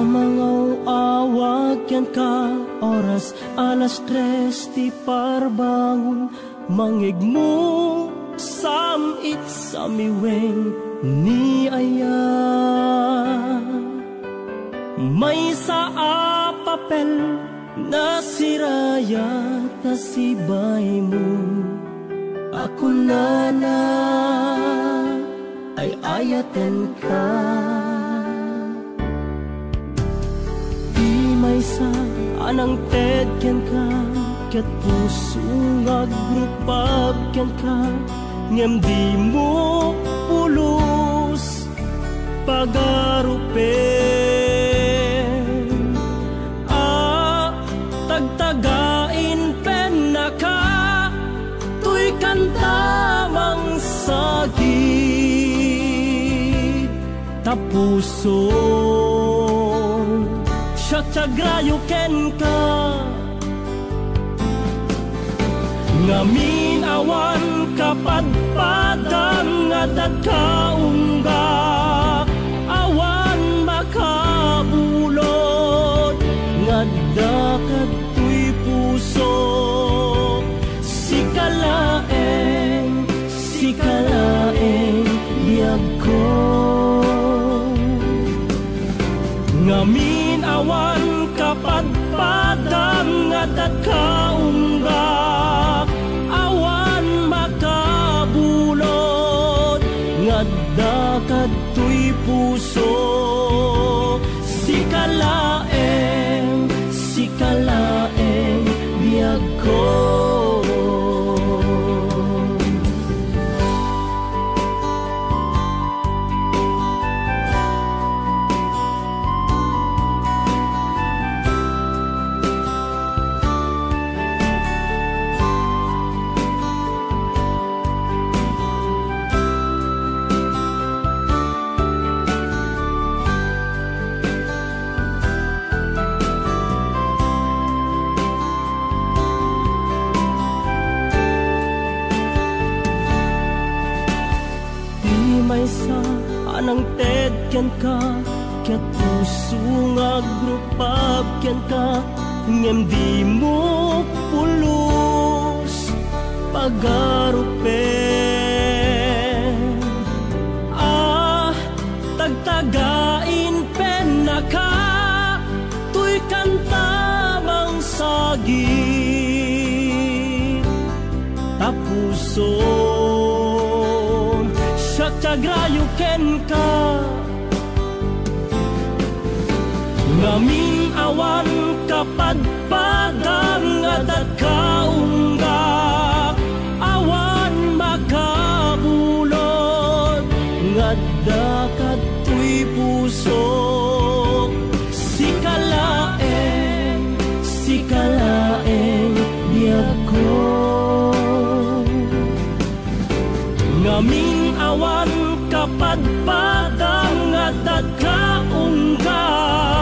Mangaw-awag yan ka oras 3:00 ti parbangon, mangigmo samit sa miweng ni aya. May sa papel na siraya ta sibay mo, ako na ay ayaten ka. May sa anang tedken ka, ket puso nga grupag ken ka, ngem di mo pulos pagarupen. Tagtagain pen na ka, tuy kantamang sagit, tapuso siyagrayo ken ka. Ngamin awan kapadpadang adat kaunggak, awan makabulod ngadakat tuy puso. Sikalaeng biyag ko. Ngamin awan kapadpadang adat kaunggak, awan makabulod ngadakat tuy puso. Sikalaeng biyag ko. Anang tedken ka, ket puso nga grupag ken ka, ngem di mo pulos pagarupen. Tagtagain pen na ka, tuy kantamang sagit, tapuso siyagrayo ken ka. Ngamin awan kapadpadang adat kaunggak, awan makabulod ngadakat tuy puso. Sikalaeng biyag ko. Ngamin awan kapadpadang adat kaunggak,